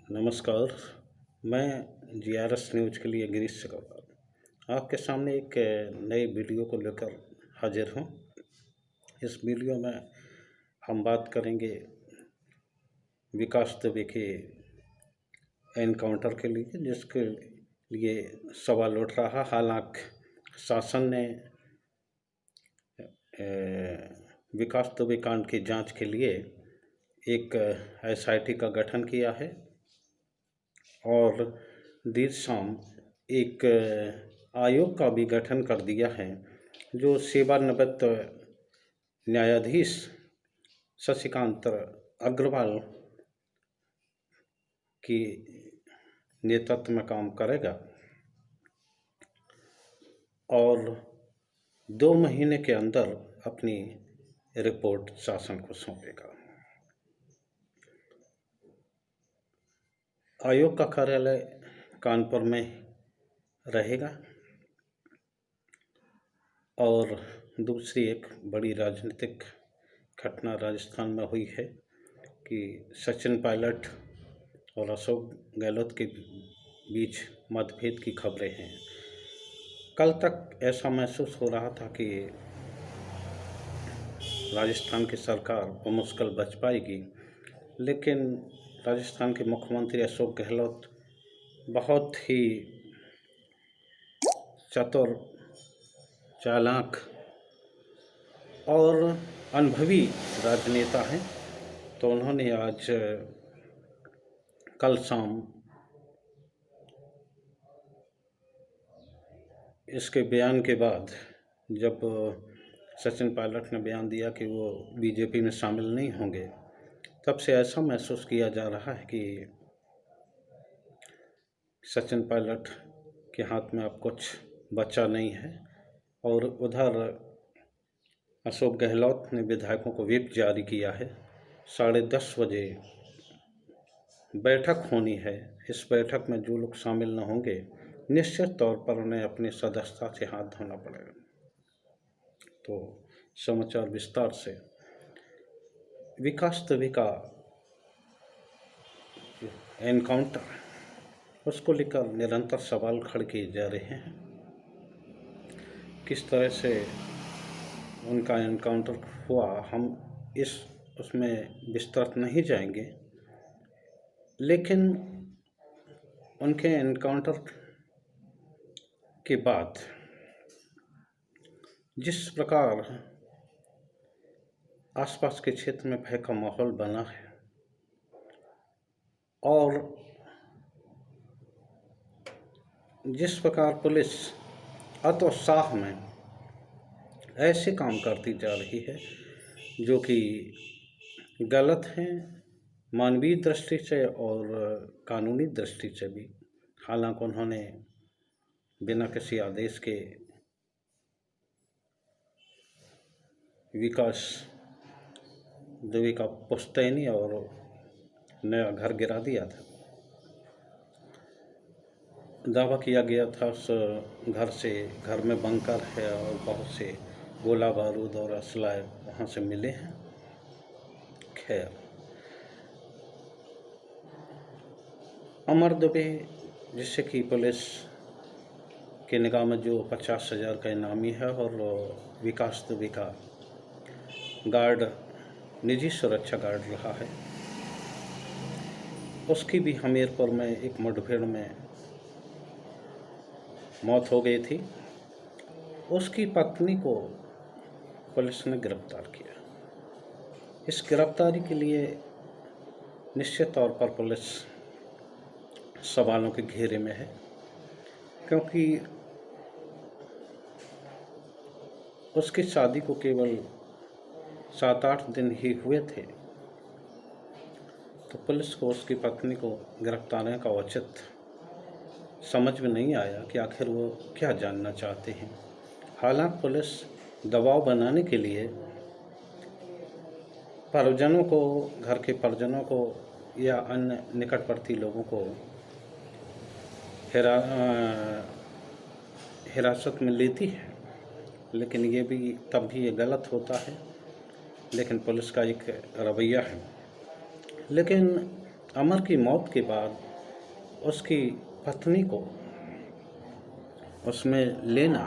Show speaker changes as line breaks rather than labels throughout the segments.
नमस्कार। मैं GRS news के लिए गिरीश चक्रवर्ती आपके सामने एक नए वीडियो को लेकर हाजिर हूँ। इस वीडियो में हम बात करेंगे विकास दुबे के एनकाउंटर के लिए, जिसके लिए सवाल उठ रहा। हालांकि शासन ने विकास दुबे कांड की जांच के लिए एक एसआईटी का गठन किया है और देर शाम एक आयोग का भी गठन कर दिया है, जो सेवानिवृत्त न्यायाधीश शशिकांत अग्रवाल की नेतृत्व में काम करेगा और 2 महीने के अंदर अपनी रिपोर्ट शासन को सौंपेगा। आयोग का कार्यालय कानपुर में रहेगा और दूसरी एक बड़ी राजनीतिक घटना राजस्थान में हुई है कि सचिन पायलट और अशोक गहलोत के बीच मतभेद की खबरें हैं। कल तक ऐसा महसूस हो रहा था कि राजस्थान की सरकार बमुश्किल बच पाएगी, लेकिन राजस्थान के मुख्यमंत्री अशोक गहलोत बहुत ही चतुर, चालाक और अनुभवी राजनेता हैं। तो उन्होंने आज कल शाम इसके बयान के बाद, जब सचिन पायलट ने बयान दिया कि वो बीजेपी में शामिल नहीं होंगे, तब से ऐसा महसूस किया जा रहा है कि सचिन पायलट के हाथ में अब कुछ बचा नहीं है। और उधर अशोक गहलोत ने विधायकों को व्हिप जारी किया है। 10:30 बजे बैठक होनी है। इस बैठक में जो लोग शामिल न होंगे, निश्चित तौर पर उन्हें अपनी सदस्यता से हाथ धोना पड़ेगा। तो समाचार विस्तार से। विकास दुबे का एनकाउंटर, उसको लेकर निरंतर सवाल खड़े किए जा रहे हैं। किस तरह से उनका एनकाउंटर हुआ, हम उसमें विस्तृत नहीं जाएंगे, लेकिन उनके एनकाउंटर के बाद जिस प्रकार आसपास के क्षेत्र में भय का माहौल बना है और जिस प्रकार पुलिस अतोत्साह में ऐसे काम करती जा रही है जो कि गलत हैं, मानवीय दृष्टि से और कानूनी दृष्टि से भी। हालांकि उन्होंने बिना किसी आदेश के विकास दुबे का पुश्तैनी और नया घर गिरा दिया था। दावा किया गया था उस घर में बंकर है और बहुत से गोला बारूद और असलाह वहाँ से मिले हैं। खैर, अमर दुबे, जिससे कि पुलिस के निगाह में जो 50,000 का इनामी है, और विकास दुबे का गार्ड, निजी सुरक्षा गार्ड रहा है, उसकी भी हमीरपुर में एक मुठभेड़ में मौत हो गई थी। उसकी पत्नी को पुलिस ने गिरफ्तार किया। इस गिरफ्तारी के लिए निश्चित तौर पर पुलिस सवालों के घेरे में है, क्योंकि उसकी शादी को केवल 7-8 दिन ही हुए थे। तो पुलिस को उसकी पत्नी को गिरफ्तार करने का औचित्य समझ में नहीं आया कि आखिर वो क्या जानना चाहते हैं। हालांकि पुलिस दबाव बनाने के लिए परिजनों को, घर के परिजनों को या अन्य निकटवर्ती लोगों को हिरासत में लेती है, लेकिन ये भी तब भी ये गलत होता है। लेकिन पुलिस का एक रवैया है। लेकिन अमर की मौत के बाद उसकी पत्नी को उसमें लेना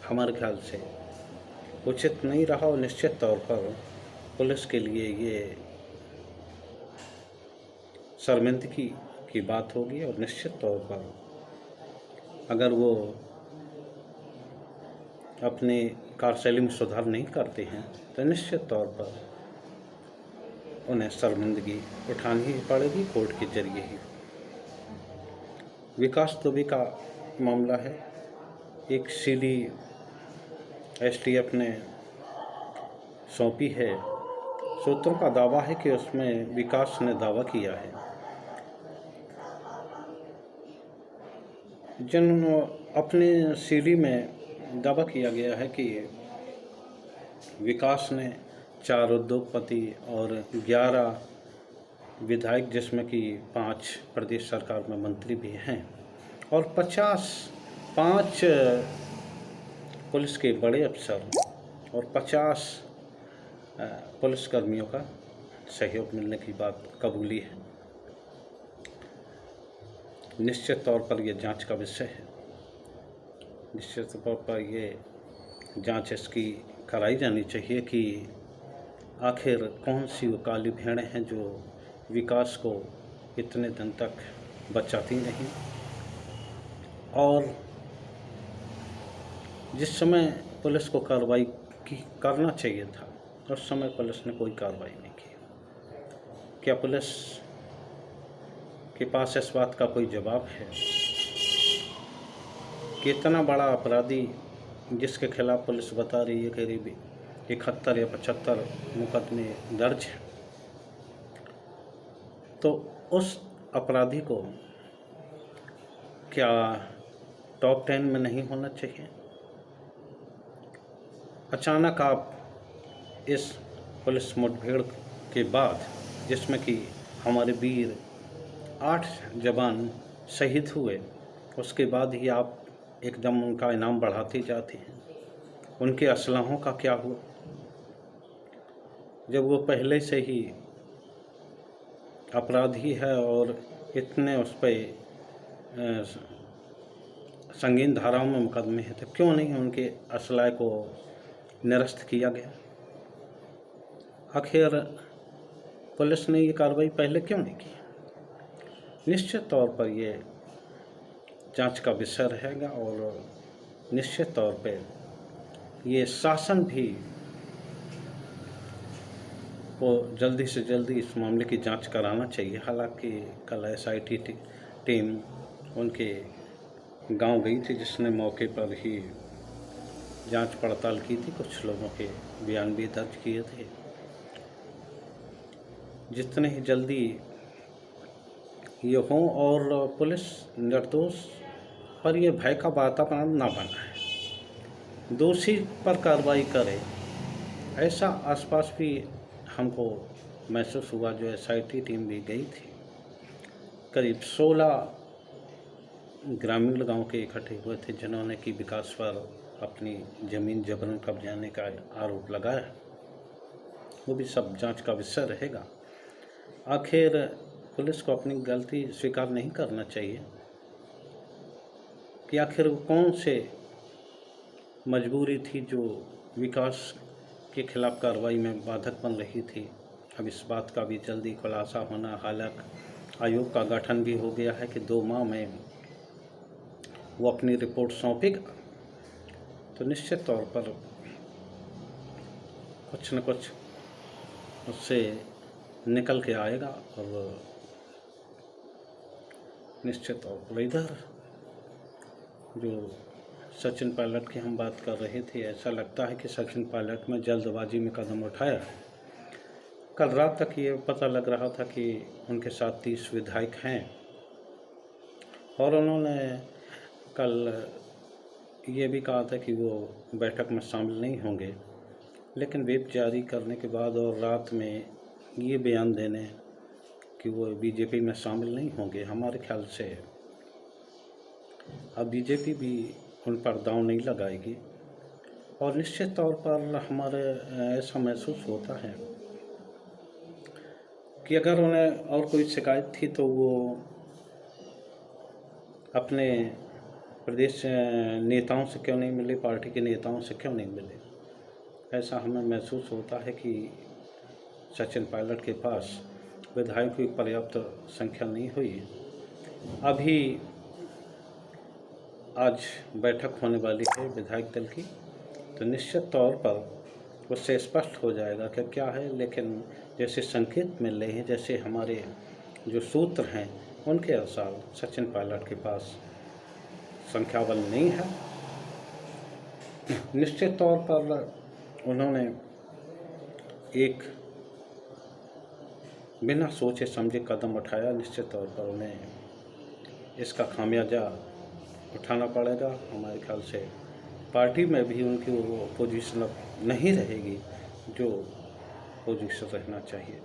हमारे ख्याल से उचित नहीं रहा और निश्चित तौर पर पुलिस के लिए ये शर्मिंदगी की बात होगी। और निश्चित तौर पर अगर वो अपनी कार्यशैली में सुधार नहीं करते हैं तो निश्चित तौर पर उन्हें शर्मिंदगी उठानी ही पड़ेगी, कोर्ट के जरिए ही। विकास दुबे का मामला है। एक सीडी एसटीएफ ने सौंपी है। सूत्रों का दावा है कि उसमें विकास ने दावा किया है, अपने सीडी में दावा किया गया है कि विकास ने 4 उद्योगपति और 11 विधायक, जिसमें कि 5 प्रदेश सरकार में मंत्री भी हैं, और 5 पुलिस के बड़े अफसर और 50 पुलिसकर्मियों का सहयोग मिलने की बात कबूली है। निश्चित तौर पर यह जांच का विषय है। निश्चित तौर पर ये जांच इसकी कराई जानी चाहिए कि आखिर कौन सी वो काली भेड़ें हैं जो विकास को इतने दिन तक बचाती नहीं, और जिस समय पुलिस को कार्रवाई करना चाहिए था उस समय पुलिस ने कोई कार्रवाई नहीं की। क्या पुलिस के पास इस बात का कोई जवाब है कि इतना बड़ा अपराधी जिसके खिलाफ पुलिस बता रही है करीब 71 या 75 मुकदमे दर्ज हैं, तो उस अपराधी को क्या टॉप 10 में नहीं होना चाहिए? अचानक आप इस पुलिस मुठभेड़ के बाद, जिसमें कि हमारे वीर 8 जवान शहीद हुए, उसके बाद ही आप एकदम उनका इनाम बढ़ाते जाते हैं। उनके असलहों का क्या हुआ जब वो पहले से ही अपराधी है और इतने उस पर संगीन धाराओं में मुकदमे हैं, तो क्यों नहीं उनके असलहे को निरस्त किया गया? आखिर पुलिस ने ये कार्रवाई पहले क्यों नहीं की? निश्चित तौर पर ये जांच का विषय रहेगा और निश्चित तौर पे ये शासन भी को जल्दी से जल्दी इस मामले की जांच कराना चाहिए। हालांकि कल एसआईटी टीम उनके गांव गई थी, जिसने मौके पर ही जांच पड़ताल की थी, कुछ लोगों के बयान भी दर्ज किए थे। जितने ही जल्दी ये हों और पुलिस निर्दोष पर यह भय का वातावरण ना बनाए, दोषी पर कार्रवाई करे, ऐसा आसपास भी हमको महसूस हुआ। जो एसआईटी टीम भी गई थी, करीब 16 ग्रामीण गांव के इकट्ठे हुए थे, जिन्होंने कि विकास पर अपनी ज़मीन जबरन कब्जाने का आरोप लगाया। वो भी सब जांच का विषय रहेगा। आखिर पुलिस को अपनी गलती स्वीकार नहीं करना चाहिए कि आखिर कौन से मजबूरी थी जो विकास के खिलाफ कार्रवाई में बाधक बन रही थी। अब इस बात का भी जल्दी खुलासा होना। हालांकि आयोग का गठन भी हो गया है कि 2 माह में वो अपनी रिपोर्ट सौंपेगा, तो निश्चित तौर पर कुछ न कुछ उससे निकल के आएगा। और निश्चित तौर पर इधर जो सचिन पायलट की हम बात कर रहे थे, ऐसा लगता है कि सचिन पायलट में जल्दबाजी में कदम उठाया। कल रात तक ये पता लग रहा था कि उनके साथ 30 विधायक हैं, और उन्होंने कल ये भी कहा था कि वो बैठक में शामिल नहीं होंगे, लेकिन व्हिप जारी करने के बाद और रात में ये बयान देने कि वो बीजेपी में शामिल नहीं होंगे, हमारे ख्याल से अब बीजेपी भी उन पर दांव नहीं लगाएगी। और निश्चित तौर पर हमारे ऐसा महसूस होता है कि अगर उन्हें और कोई शिकायत थी तो वो अपने प्रदेश नेताओं से क्यों नहीं मिले, पार्टी के नेताओं से क्यों नहीं मिले। ऐसा हमें महसूस होता है कि सचिन पायलट के पास विधायकों की पर्याप्त संख्या नहीं हुई। अभी आज बैठक होने वाली है विधायक दल की, तो निश्चित तौर पर उससे स्पष्ट हो जाएगा कि क्या है। लेकिन जैसे संकेत मिल रहे हैं, जैसे हमारे जो सूत्र हैं उनके अनुसार सचिन पायलट के पास संख्या बल नहीं है। निश्चित तौर पर उन्होंने एक बिना सोचे समझे कदम उठाया। निश्चित तौर पर उन्हें इसका खामियाजा उठाना पड़ेगा। हमारे ख्याल से पार्टी में भी उनकी वो पोजीशन अब नहीं रहेगी जो पोजीशन रहना चाहिए।